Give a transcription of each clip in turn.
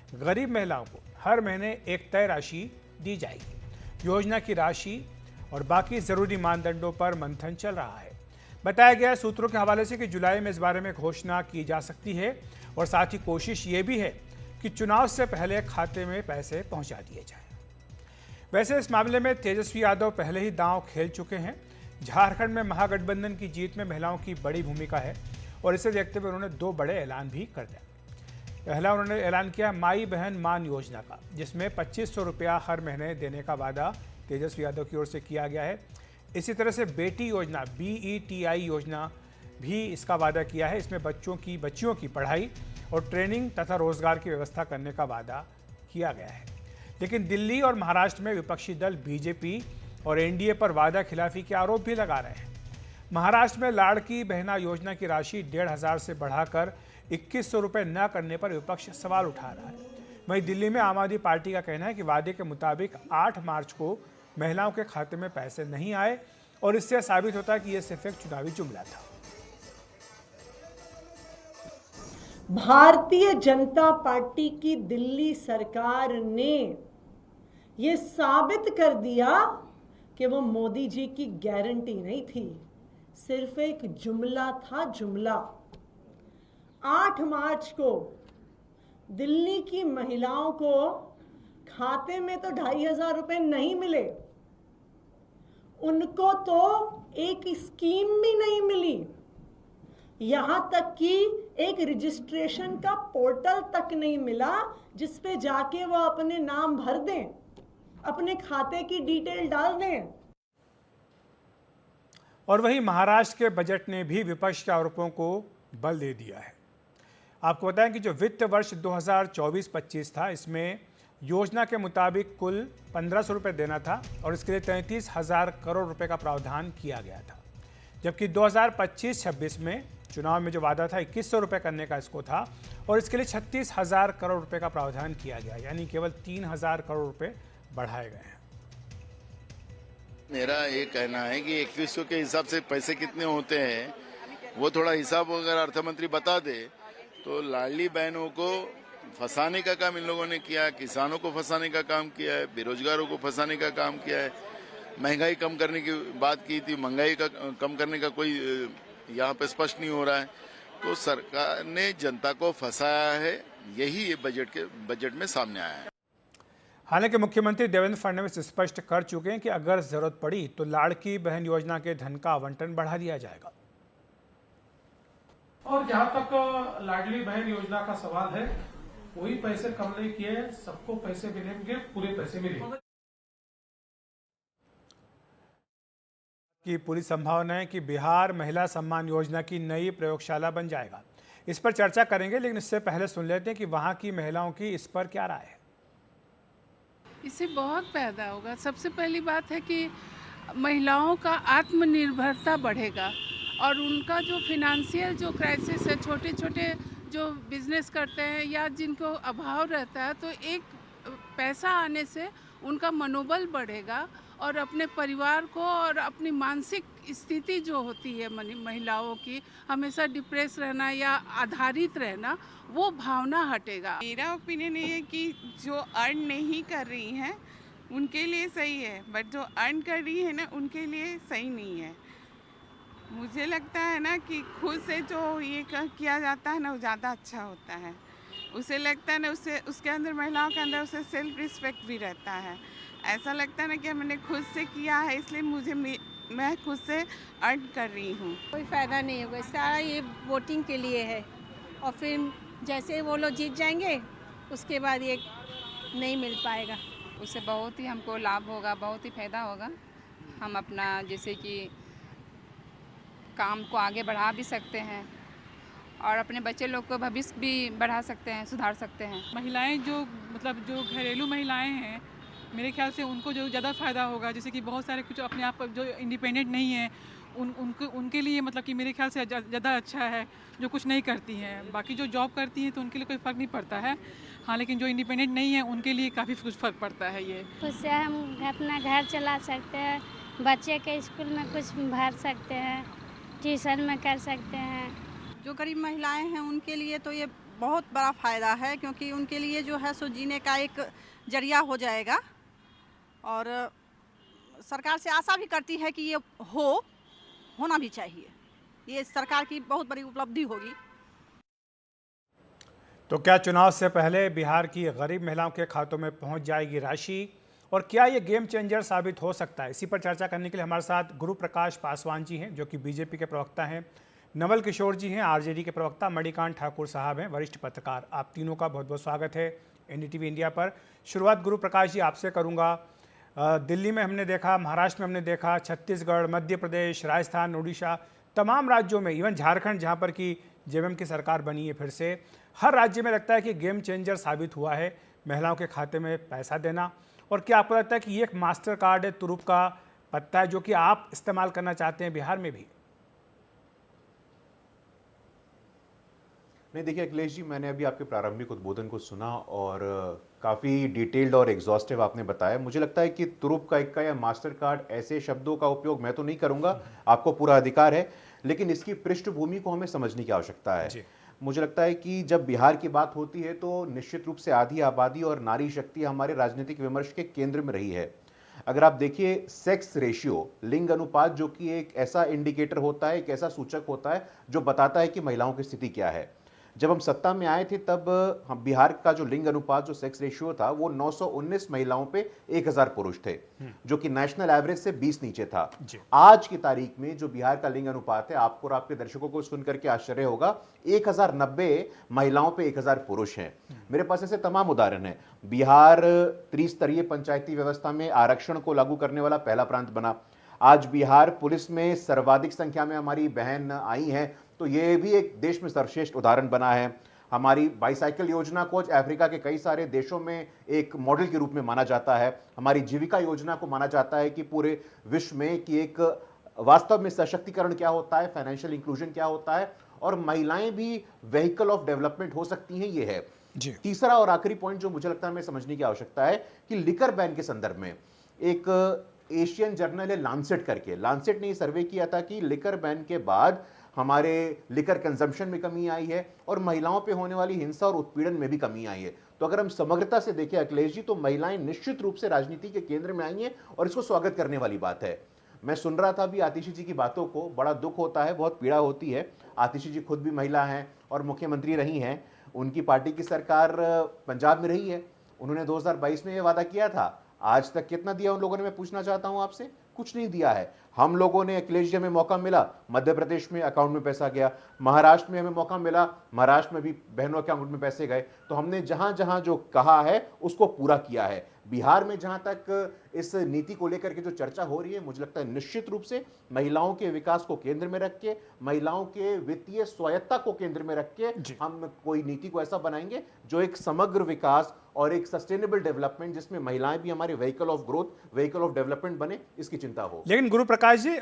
गरीब महिलाओं को हर महीने एक तय राशि दी जाएगी। योजना की राशि और बाकी जरूरी मानदंडों पर मंथन चल रहा है। बताया गया सूत्रों के हवाले से कि जुलाई में इस बारे में घोषणा की जा सकती है और साथ ही कोशिश ये भी है कि चुनाव से पहले खाते में पैसे पहुंचा दिए जाएं। वैसे इस मामले में तेजस्वी यादव पहले ही दांव खेल चुके हैं। झारखंड में महागठबंधन की जीत में महिलाओं की बड़ी भूमिका है और इसे देखते हुए उन्होंने 2 बड़े ऐलान भी कर दिया। पहला उन्होंने ऐलान किया माई बहन मान योजना का, जिसमें 2500 रुपया हर महीने देने का वादा तेजस्वी यादव की ओर से किया गया है। इसी तरह से बेटी योजना BETI योजना भी इसका वादा किया है। इसमें बच्चियों की पढ़ाई और ट्रेनिंग तथा रोजगार की व्यवस्था करने का वादा किया गया है। लेकिन दिल्ली और महाराष्ट्र में विपक्षी दल बीजेपी और एनडीए पर वादा खिलाफी के आरोप भी लगा रहे हैं। महाराष्ट्र में लाड़की बहना योजना की राशि 1500 से बढ़ाकर 2100 रुपये न करने पर विपक्ष सवाल उठा रहा है। वहीं दिल्ली में आम आदमी पार्टी का कहना है कि वादे के मुताबिक 8 मार्च को महिलाओं के खाते में पैसे नहीं आए और इससे साबित होता है कि यह सिर्फ एक चुनावी जुमला था। भारतीय जनता पार्टी की दिल्ली सरकार ने ये साबित कर दिया कि वो मोदी जी की गारंटी नहीं थी, सिर्फ एक जुमला था, जुमला। 8 मार्च को दिल्ली की महिलाओं को खाते में तो 2500 रुपए नहीं मिले, उनको तो एक स्कीम भी नहीं मिली, यहां तक कि एक रजिस्ट्रेशन का पोर्टल तक नहीं मिला जिस पे जाके वो अपने नाम भर दें, अपने खाते की डिटेल डाल दें। और वहीं महाराष्ट्र के बजट ने भी विपक्ष के आरोपों को बल दे दिया है। आपको बताएं कि जो वित्त वर्ष 2024-25 था, इसमें योजना के मुताबिक कुल 1500 रुपये देना था और इसके लिए 33,000 करोड़ रुपए का प्रावधान किया गया था। जबकि 2025-26 में चुनाव में जो वादा था 2100 रुपये करने का इसको था और इसके लिए 36,000 करोड़ रुपए का प्रावधान किया गया, यानी केवल 3,000 करोड़ रुपए बढ़ाए गए हैं। मेरा ये कहना है कि 2100 के हिसाब से पैसे कितने होते हैं वो थोड़ा हिसाब अगर अर्थमंत्री बता दे तो लाडली बहनों को फंसाने का काम इन लोगों ने किया, किसानों को फंसाने का काम किया है, बेरोजगारों को फंसाने का काम किया है। महंगाई कम करने की बात की थी, महंगाई का कम करने का कोई यहाँ पे स्पष्ट नहीं हो रहा है। तो सरकार ने जनता को फंसाया है, यही ये बजट में सामने आया है। हालांकि मुख्यमंत्री देवेंद्र फडणवीस स्पष्ट कर चुके हैं कि अगर जरूरत पड़ी तो लाड़की बहन योजना के धन का आवंटन बढ़ा दिया जाएगा। और जहां तक लाडली बहन योजना का सवाल है, कोई पैसे कम नहीं किए, सबको पैसे मिलेंगे, पूरे पैसे मिलेंगे। की पूरी संभावना है कि बिहार महिला सम्मान योजना की नई प्रयोगशाला बन जाएगा। इस पर चर्चा करेंगे, लेकिन इससे पहले सुन लेते हैं कि वहां की महिलाओं की इस पर क्या राय है। इससे बहुत फायदा होगा। सबसे पहली बात है कि महिलाओं का आत्मनिर्भरता बढ़ेगा और उनका जो फिनेंशियल जो क्राइसिस है, छोटे छोटे जो बिजनेस करते हैं या जिनको अभाव रहता है, तो एक पैसा आने से उनका मनोबल बढ़ेगा और अपने परिवार को और अपनी मानसिक स्थिति जो होती है महिलाओं की, हमेशा डिप्रेस रहना या आधारित रहना, वो भावना हटेगा। मेरा ओपिनियन ये है कि जो अर्न नहीं कर रही हैं उनके लिए सही है, बट जो अर्न कर रही है ना उनके लिए सही नहीं है। मुझे लगता है ना कि खुद से जो ये किया जाता है ना वो ज़्यादा अच्छा होता है। उसे लगता है ना उसके अंदर, महिलाओं के अंदर उसे सेल्फ रिस्पेक्ट भी रहता है। ऐसा लगता है ना कि मैंने खुद से किया है, इसलिए मैं खुद से अर्न कर रही हूँ। कोई फ़ायदा नहीं होगा, सारा ये वोटिंग के लिए है और फिर जैसे वो लोग जीत जाएंगे उसके बाद ये नहीं मिल पाएगा। उससे बहुत ही हमको लाभ होगा, बहुत ही फायदा होगा। हम अपना जैसे कि काम को आगे बढ़ा भी सकते हैं और अपने बच्चे लोग को भविष्य भी बढ़ा सकते हैं, सुधार सकते हैं। महिलाएं जो जो घरेलू महिलाएं हैं, मेरे ख्याल से उनको जो ज़्यादा फ़ायदा होगा। जैसे कि बहुत सारे कुछ अपने आप जो इंडिपेंडेंट नहीं हैं उनके लिए कि मेरे ख्याल से ज़्यादा अच्छा है, जो कुछ नहीं करती हैं। बाकी जो जॉब करती हैं तो उनके लिए कोई फ़र्क नहीं पड़ता है, हाँ, लेकिन जो इंडिपेंडेंट नहीं है उनके लिए काफ़ी कुछ फ़र्क पड़ता है। ये उससे हम अपना घर चला सकते हैं, बच्चे के स्कूल में कुछ भर सकते हैं, ट्यूशन में कर सकते हैं। जो गरीब महिलाएं हैं उनके लिए तो ये बहुत बड़ा फ़ायदा है, क्योंकि उनके लिए जो है सो जीने का एक जरिया हो जाएगा। और सरकार से आशा भी करती है कि ये होना भी चाहिए। ये सरकार की बहुत बड़ी उपलब्धि होगी। तो क्या चुनाव से पहले बिहार की गरीब महिलाओं के खातों में पहुंच जाएगी राशि, और क्या ये गेम चेंजर साबित हो सकता है? इसी पर चर्चा करने के लिए हमारे साथ गुरु प्रकाश पासवान जी हैं, जो कि बीजेपी के प्रवक्ता हैं, नवल किशोर जी हैं, आरजेडी के प्रवक्ता, मणिकांत ठाकुर साहब हैं, वरिष्ठ पत्रकार। आप तीनों का बहुत बहुत स्वागत है एनडीटीवी इंडिया पर। शुरुआत गुरु प्रकाश जी आपसे करूँगा। दिल्ली में हमने देखा, महाराष्ट्र में हमने देखा, छत्तीसगढ़, मध्य प्रदेश, राजस्थान, उड़ीसा, तमाम राज्यों में, इवन झारखंड जहाँ पर कि जेएमएम की सरकार बनी है फिर से, हर राज्य में लगता है कि गेम चेंजर साबित हुआ है महिलाओं के खाते में पैसा देना। और क्या आपको लगता है कि ये एक मास्टर कार्ड है, तुरुप का पत्ता है, जो कि आप इस्तेमाल करना चाहते हैं बिहार में भी? नहीं, देखिए अखिलेश जी, मैंने अभी आपके प्रारंभिक उद्बोधन को सुना और काफ़ी डिटेल्ड और एग्जॉस्टिव आपने बताया। मुझे लगता है कि तुरुप का इक्का या मास्टर कार्ड, ऐसे शब्दों का उपयोग मैं तो नहीं करूंगा, आपको पूरा अधिकार है, लेकिन इसकी पृष्ठभूमि को हमें समझने की आवश्यकता है। मुझे लगता है कि जब बिहार की बात होती है तो निश्चित रूप से आधी आबादी और नारी शक्ति हमारे राजनीतिक विमर्श के केंद्र में रही है। अगर आप देखिए सेक्स रेशियो, लिंग अनुपात, जो कि एक ऐसा इंडिकेटर होता है, एक ऐसा सूचक होता है जो बताता है कि महिलाओं की स्थिति क्या है। जब हम सत्ता में आए थे तब हम बिहार का जो लिंग अनुपात, जो सेक्स रेशियो था, वो 919 महिलाओं पे 1000 पुरुष थे, जो कि नेशनल एवरेज से 20 नीचे था। आज की तारीख में जो बिहार का लिंग अनुपात है, आपको और आपके दर्शकों को सुनकर के आश्चर्य होगा, 1090 महिलाओं पे 1000 पुरुष हैं। मेरे पास ऐसे तमाम उदाहरण हैं। बिहार त्रिस्तरीय पंचायती व्यवस्था में आरक्षण को लागू करने वाला पहला प्रांत बना। आज बिहार पुलिस में सर्वाधिक संख्या में हमारी बहन आई हैं, तो ये भी एक देश में सर्वश्रेष्ठ उदाहरण बना है। हमारी बाईसाइकिल योजना को अफ्रीका के कई सारे देशों में एक मॉडल के रूप में माना जाता है। हमारी जीविका योजना को माना जाता है कि पूरे विश्व में कि एक वास्तव में सशक्तिकरण क्या होता है, फाइनेंशियल इंक्लूजन क्या होता है, और महिलाएं भी व्हीकल ऑफ डेवलपमेंट हो सकती हैं, ये है। तीसरा और आखिरी पॉइंट जो मुझे लगता है हमें समझने की आवश्यकता है कि लिकर बैन के संदर्भ में एक एशियन जर्नल है लांसेट करके, लांसेट ने सर्वे किया था कि लिकर बैन के बाद हमारे लिकर कंजम्पशन में कमी आई है और महिलाओं पे होने वाली हिंसा और उत्पीड़न में भी कमी आई है। तो अगर हम समग्रता से देखें अखिलेश जी, तो महिलाएं निश्चित रूप से राजनीति के केंद्र में आई हैं और इसको स्वागत करने वाली बात है। मैं सुन रहा था अभी आतिशी जी की बातों को, बड़ा दुख होता है, बहुत पीड़ा होती है। आतिशी जी खुद भी महिला हैं और मुख्यमंत्री रही हैं। उनकी पार्टी की सरकार पंजाब में रही है। उन्होंने 2022 में यह वादा किया था, आज तक कितना दिया उन लोगों ने, मैं पूछना चाहता हूं आपसे? कुछ नहीं दिया है। हम लोगों ने, अखिलेश जी, हमें मौका मिला, मध्य प्रदेश में अकाउंट में पैसा गया, महाराष्ट्र में हमें मौका मिला, महाराष्ट्र में भी बहनों के अकाउंट में पैसे गए। तो हमने जहां जहां जो कहा है उसको पूरा किया है। बिहार में जहां तक इस नीति को लेकर के जो चर्चा हो रही है, मुझे लगता है निश्चित रूप से महिलाओं के विकास को केंद्र में रख के, महिलाओं के वित्तीय स्वायत्ता को केंद्र में रख के हम कोई नीति को ऐसा बनाएंगे जो एक समग्र विकास और एक सस्टेनेबल डेवलपमेंट, जिसमें महिलाएं भी हमारे vehicle of growth, vehicle of development बने, इसकी चिंता हो। लेकिन गुरु प्रकाश जी,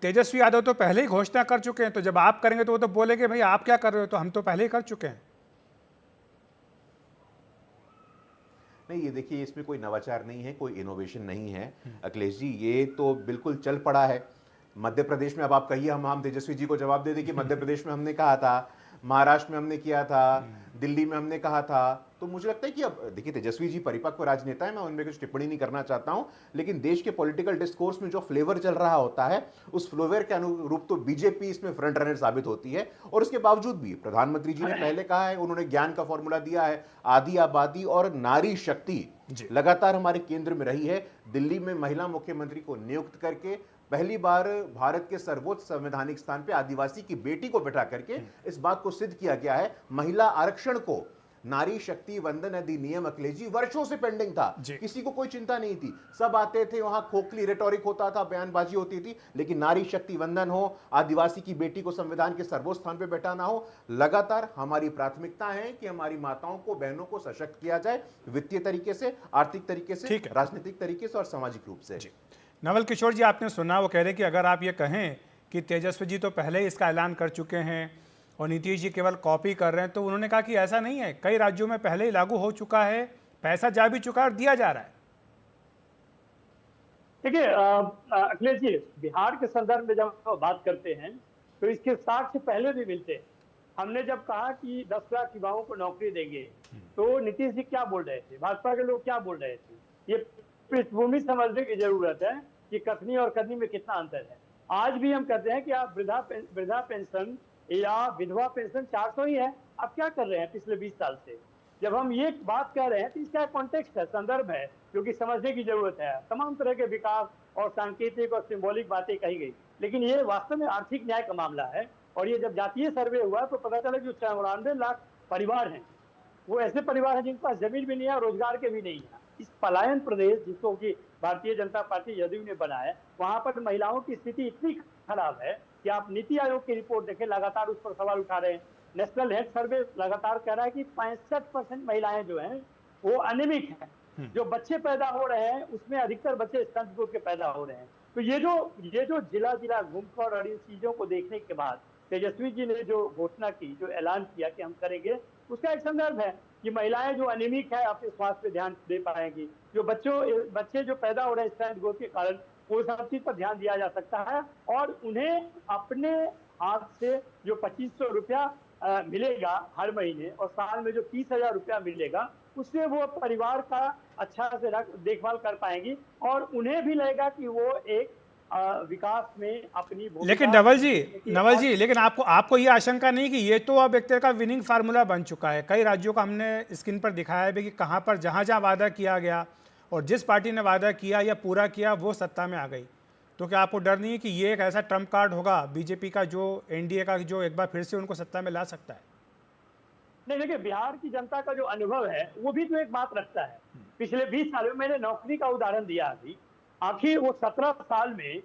तेजस्वी यादव तो पहले ही घोषणा कर चुके हैं, तो जब आप करेंगे तो वो तो बोलेंगे भाई आप क्या कर रहे हो, तो हम तो पहले ही कर चुके हैं। नहीं, ये देखिए, इसमें कोई नवाचार नहीं है, कोई इनोवेशन नहीं है अखिलेश जी, ये तो बिल्कुल चल पड़ा है। मध्य प्रदेश में अब आप कहिए, हम तेजस्वी जी को जवाब दे दें कि मध्य प्रदेश में हमने कहा था, महाराष्ट्र में हमने किया था, दिल्ली में हमने कहा था। तो मुझे लगता है कि अब देखिए, तेजस्वी जी परिपक्व राजनेता है, मैं उनमें कुछ टिप्पणी नहीं करना चाहता हूं, लेकिन देश के पॉलिटिकल डिस्कोर्स में जो फ्लेवर चल रहा होता है, उस फ्लेवर के अनुरूप तो बीजेपी इसमें फ्रंट रनर साबित होती है। और उसके बावजूद भी प्रधानमंत्री जी ने पहले कहा है, उन्होंने ज्ञान का फॉर्मूला दिया है, आधी आबादी और नारी शक्ति लगातार हमारे केंद्र में रही है। दिल्ली में महिला मुख्यमंत्री को नियुक्त करके पहली बार भारत के सर्वोच्च संवैधानिक स्थान पे आदिवासी की बेटी को बैठा करके इस बात को सिद्ध किया गया है। महिला आरक्षण को, नारी शक्ति वंदन अधिनियम अखिलेश जी वर्षों से पेंडिंग था, किसी को कोई चिंता नहीं थी, सब आते थे, वहां खोखली रेटोरिक होता था, बयानबाजी होती थी, लेकिन नारी शक्ति वंदन हो, आदिवासी की बेटी को संविधान के सर्वोच्च स्थान पे बैठाना हो, लगातार हमारी प्राथमिकता है कि हमारी माताओं को, बहनों को सशक्त किया जाए, वित्तीय तरीके से, आर्थिक तरीके से, राजनीतिक तरीके से और सामाजिक रूप से। नवल किशोर जी, आपने सुना, वो कह रहे कि अगर आप ये कहें कि तेजस्वी जी तो पहले ही इसका ऐलान कर चुके हैं और नीतीश जी केवल कॉपी कर रहे हैं, तो उन्होंने कहा कि ऐसा नहीं है, कई राज्यों में पहले ही लागू हो चुका है, पैसा जा भी चुका है और दिया जा रहा है। देखिए अखिलेश जी, बिहार के संदर्भ में जब बात करते हैं तो इसके साक्ष्य पहले भी मिलते हैं। हमने जब कहा कि 10 लाख युवाओं को नौकरी देंगे, तो नीतीश जी क्या बोल रहे थे, भाजपा के लोग क्या बोल रहे थे? ये पृष्ठभूमि समझने की जरूरत है कि कथनी और करनी में कितना अंतर है। आज भी हम कहते हैं कि आप वृद्धा पेंशन या विधवा पेंशन 400 ही है, आप क्या कर रहे हैं पिछले 20 साल से? जब हम ये बात कह रहे हैं तो इसका कॉन्टेक्स्ट है, संदर्भ है, जो कि समझने की जरूरत है। तमाम तरह के विकास और सांकेतिक और सिंबॉलिक बातें कही गई, लेकिन ये वास्तव में आर्थिक न्याय का मामला है। और ये जब जातीय सर्वे हुआ तो पता चला जो 94 लाख परिवार हैं, वो ऐसे परिवार हैं जिनके पास जमीन भी नहीं है, रोजगार के भी नहीं है। इस पलायन प्रदेश जिसको कि भारतीय जनता पार्टी जदयू ने बनाया, वहां पर महिलाओं की स्थिति इतनी खराब है कि आप नीति आयोग की रिपोर्ट देखें, लगातार उस पर सवाल उठा रहे हैं। नेशनल हेल्थ सर्वे लगातार कह रहा है कि 65% महिलाएं जो हैं वो अनिमिक हैं। जो बच्चे पैदा हो रहे हैं उसमें अधिकतर बच्चे स्तन ग्रोथ के पैदा हो रहे हैं। तो ये जो जिला घूमकर और इन चीजों को देखने के बाद तेजस्वी जी ने जो घोषणा की, जो ऐलान किया कि हम करेंगे, उसका एक संदर्भ है कि महिलाएं जो अनिमिक है अपने स्वास्थ्य पे ध्यान दे पाएंगी। जो बच्चे जो पैदा हो रहे हैं स्तन ग्रोथ के कारण, वो सब चीज पर ध्यान दिया जा सकता है और उन्हें अपने हाथ से जो 2500 रुपया मिलेगा हर महीने और साल में जो 30,000 रुपया मिलेगा, उससे वो परिवार का अच्छा से देखभाल कर पाएंगी और उन्हें भी लगेगा कि वो एक विकास में अपनी। लेकिन नवल जी, लेकिन आपको ये आशंका नहीं कि ये तो अब एक तरह का विनिंग फार्मूला बन चुका है? कई राज्यों का हमने स्क्रीन पर दिखाया है कि कहाँ पर जहाँ वादा किया गया और जिस पार्टी ने वादा किया या पूरा किया वो सत्ता में आ गई। तो क्या आपको डर नहीं है कि ये एक ऐसा ट्रम्प कार्ड होगा बीजेपी का, जो एनडीए का, जो एक बार फिर से उनको सत्ता में ला सकता है? नहीं, देखिए, बिहार की जनता का जो अनुभव है वो भी तो एक बात रखता है। पिछले 20 सालों में मैंने नौकरी का उदाहरण दिया अभी, आखिर वो 17 साल में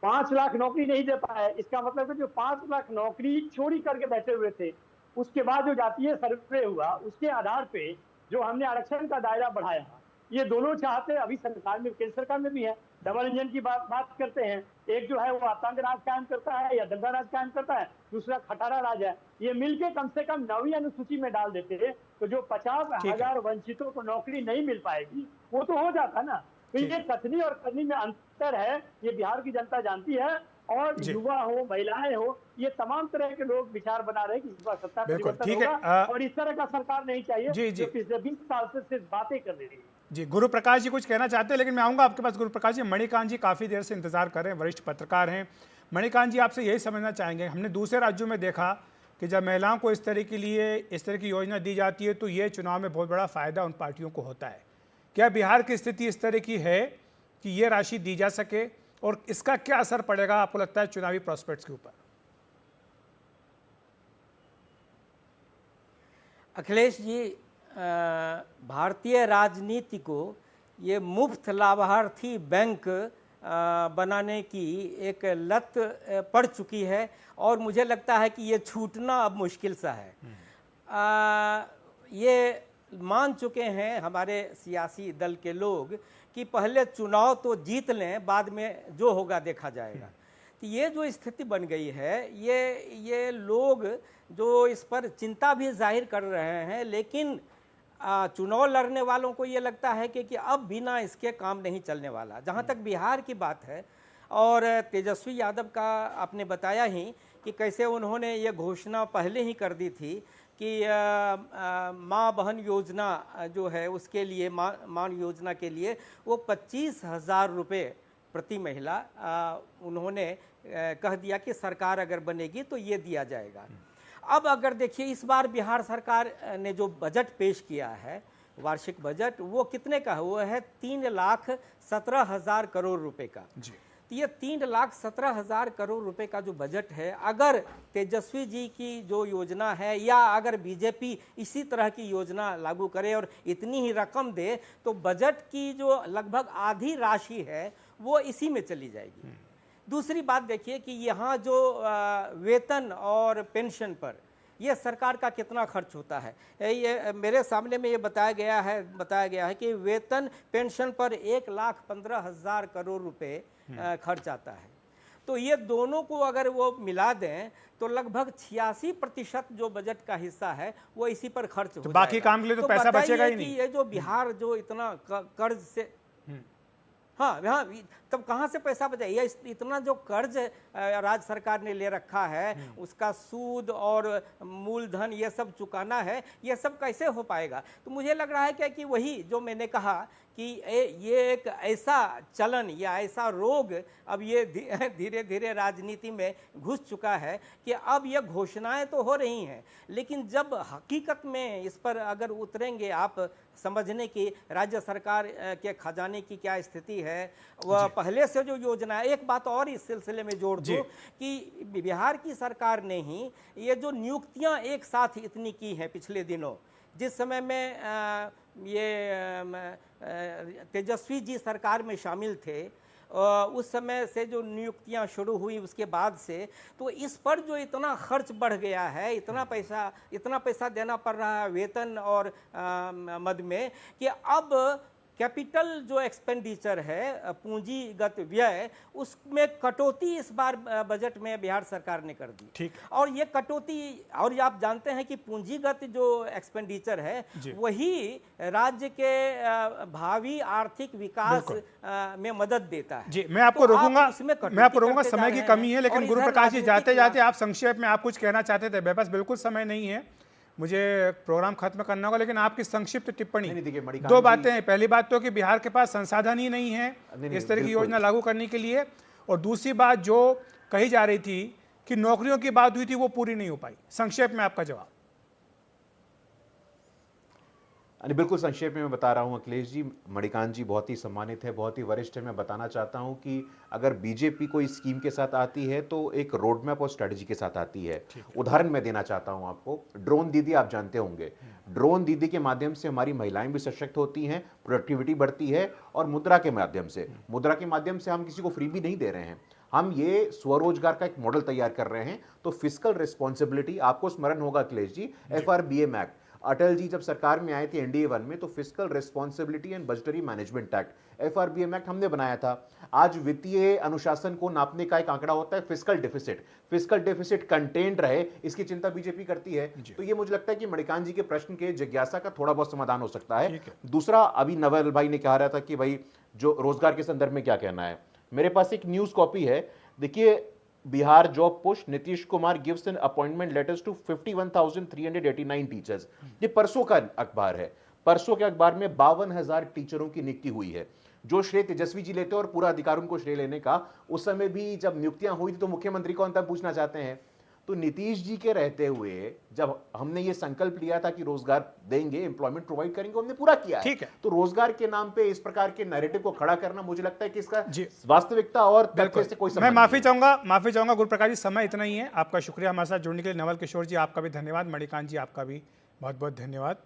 5 लाख नौकरी नहीं दे पाए। इसका मतलब है जो 5 लाख नौकरी चोरी करके बैठे हुए थे, उसके बाद जो जातीय सर्वे हुआ उसके आधार पे जो हमने आरक्षण का दायरा बढ़ाया, ये दोनों चाहते अभी सरकार में, केंद्र सरकार में भी है। डबल इंजन की बात करते हैं, एक जो है वो आतंक राज कायम करता है या दंगा राज कायम करता है, दूसरा खटारा राज है। ये मिलके कम से कम 9वीं अनुसूची में डाल देते तो जो 50,000 वंचितों को नौकरी नहीं मिल पाएगी वो तो हो जाता ना। तो ये कथनी और करनी में अंतर है, ये बिहार की जनता जानती है। और युवा हो, महिलाएं हो, ये तमाम तरह के लोग विचार बना रहे हैं कि इस बार सत्ता परिवर्तन होगा और इस तरह का सरकार नहीं चाहिए जो पिछले 20 साल से सिर्फ बातें कर रही है। जी, गुरु प्रकाश जी कुछ कहना चाहते हैं, लेकिन मैं आऊँगा आपके पास। गुरु प्रकाश जी, मणिकांत जी काफ़ी देर से इंतजार कर रहे हैं, वरिष्ठ पत्रकार हैं। मणिकांत जी, आपसे यही समझना चाहेंगे, हमने दूसरे राज्यों में देखा कि जब महिलाओं को इस तरह की योजना दी जाती है तो ये चुनाव में बहुत बड़ा फायदा उन पार्टियों को होता है। क्या बिहार की स्थिति इस तरह की है कि ये राशि दी जा सके और इसका क्या असर पड़ेगा आपको लगता है चुनावी प्रोस्पेक्ट्स के ऊपर? अखिलेश जी, भारतीय राजनीति को ये मुफ्त लाभार्थी बैंक बनाने की एक लत पड़ चुकी है और मुझे लगता है कि ये छूटना अब मुश्किल सा है। ये मान चुके हैं हमारे सियासी दल के लोग कि पहले चुनाव तो जीत लें, बाद में जो होगा देखा जाएगा। तो ये जो स्थिति बन गई है, ये लोग जो इस पर चिंता भी जाहिर कर रहे हैं, लेकिन चुनाव लड़ने वालों को ये लगता है कि अब बिना इसके काम नहीं चलने वाला। जहाँ तक बिहार की बात है, और तेजस्वी यादव का आपने बताया ही कि कैसे उन्होंने ये घोषणा पहले ही कर दी थी कि माँ बहन योजना जो है उसके लिए, माँ योजना के लिए वो 25,000 रुपये प्रति महिला उन्होंने कह दिया कि सरकार अगर बनेगी तो ये दिया जाएगा। अब अगर देखिए इस बार बिहार सरकार ने जो बजट पेश किया है, वार्षिक बजट, वो कितने का है? वो है 3,17,000 करोड़ रुपए का। तो ये 3,17,000 करोड़ रुपए का जो बजट है, अगर तेजस्वी जी की जो योजना है या अगर बीजेपी इसी तरह की योजना लागू करे और इतनी ही रकम दे, तो बजट की जो लगभग आधी राशि है वो इसी में चली जाएगी। दूसरी बात देखिए कि यहाँ जो वेतन और पेंशन पर ये सरकार का कितना खर्च होता है। ये मेरे सामने में ये बताया गया है कि वेतन पेंशन पर 1,15,000 करोड़ रुपए खर्च आता है। तो ये दोनों को अगर वो मिला दें तो लगभग 86% जो बजट का हिस्सा है वो इसी पर खर्च हो जाएगा। बाकी काम के लिए तो पैसा बचेगा ही नहीं। ये जो बिहार जो इतना कर्ज से हाँ हाँ, तब कहाँ से पैसा बचाए? ये इतना जो कर्ज राज्य सरकार ने ले रखा है, उसका सूद और मूलधन ये सब चुकाना है, ये सब कैसे हो पाएगा? तो मुझे लग रहा है कि वही जो मैंने कहा कि ये एक ऐसा चलन या ऐसा रोग अब ये धीरे धीरे राजनीति में घुस चुका है कि अब ये घोषणाएं तो हो रही हैं, लेकिन जब हकीकत में इस पर अगर उतरेंगे आप समझने की राज्य सरकार के खजाने की क्या स्थिति है, वह पहले से जो योजना है। एक बात और इस सिलसिले में जोड़ दूं कि बिहार की सरकार ने ही ये जो नियुक्तियां एक साथ इतनी की हैं पिछले दिनों, जिस समय में ये तेजस्वी जी सरकार में शामिल थे, उस समय से जो नियुक्तियां शुरू हुई उसके बाद से, तो इस पर जो इतना खर्च बढ़ गया है, इतना पैसा देना पड़ रहा है वेतन और मद में, कि अब कैपिटल जो एक्सपेंडिचर है, पूंजीगत व्यय, उसमें कटौती इस बार बजट में बिहार सरकार ने कर दी। ठीक। और ये कटौती, और आप जानते हैं कि पूंजीगत जो एक्सपेंडिचर है वही राज्य के भावी आर्थिक विकास में मदद देता है। जी, मैं आपको रोकूंगा, समय की कमी है, लेकिन गुरु प्रकाश जी जाते जाते आप संक्षेप में आप कुछ कहना चाहते थे। मेरे पास बिल्कुल समय नहीं है, मुझे प्रोग्राम खत्म करना होगा, लेकिन आपकी संक्षिप्त टिप्पणी। दो बातें हैं, पहली बात तो कि बिहार के पास संसाधन ही नहीं है इस तरह की योजना लागू करने के लिए, और दूसरी बात जो कही जा रही थी कि नौकरियों की बात हुई थी वो पूरी नहीं हो पाई। संक्षेप में आपका जवाब। बिल्कुल संक्षेप में मैं बता रहा हूं अखिलेश जी, मणिकांत जी बहुत ही सम्मानित है, बहुत ही वरिष्ठ है। मैं बताना चाहता हूं कि अगर बीजेपी कोई स्कीम के साथ आती है तो एक रोड मैप और स्ट्रेटजी के साथ आती है। उदाहरण मैं देना चाहता हूं आपको, ड्रोन दीदी आप जानते होंगे। ड्रोन दीदी के माध्यम से हमारी महिलाएं भी सशक्त होती हैं, प्रोडक्टिविटी बढ़ती है, और मुद्रा के माध्यम से हम किसी को फ्री भी नहीं दे रहे हैं, हम ये स्वरोजगार का एक मॉडल तैयार कर रहे हैं। तो फिस्कल रिस्पॉन्सिबिलिटी, आपको स्मरण होगा अखिलेश जी, FRBM एक्ट, अटल जी जब सरकार में आए थे NDA 1 में, तो fiscal responsibility and budgetary management act, FRBM act हमने बनाया था। आज वित्तीय अनुशासन को नापने का एक आंकड़ा होता है फिस्कल डेफिसिट कंटेन्ड रहे, इसकी चिंता बीजेपी करती है। तो ये मुझे लगता है कि मणिकांत जी के प्रश्न के जिज्ञासा का थोड़ा बहुत समाधान हो सकता है। दूसरा, अभी नवल भाई ने कहा रहा था कि भाई जो रोजगार के संदर्भ में क्या कहना है, मेरे पास एक न्यूज कॉपी है, देखिए, Bihar job push, Nitish Kumar gives an appointment letters to 51,389 teachers. ये परसों का अखबार है, परसों के अखबार में 52,000 टीचरों की नियुक्ति हुई है। जो श्रेय तेजस्वी जी लेते हैं और पूरा अधिकार उनको श्रेय लेने का, उस समय भी जब नियुक्तियां हुई थी तो मुख्यमंत्री को अंतर पूछना चाहते हैं। तो नीतीश जी के रहते हुए जब हमने ये संकल्प लिया था कि रोजगार देंगे, एम्प्लॉयमेंट प्रोवाइड करेंगे, हमने पूरा किया है। ठीक है। तो रोजगार के नाम पे इस प्रकार के नैरेटिव को खड़ा करना, मुझे लगता है कि इसका वास्तविकता और तथ्य से कोई संबंध मैं माफी चाहूंगा गुरु प्रकाश जी, समय इतना ही है। आपका शुक्रिया हमारे साथ जुड़ने के लिए। नवल किशोर जी आपका भी धन्यवाद, मणिकांत जी आपका भी बहुत बहुत धन्यवाद।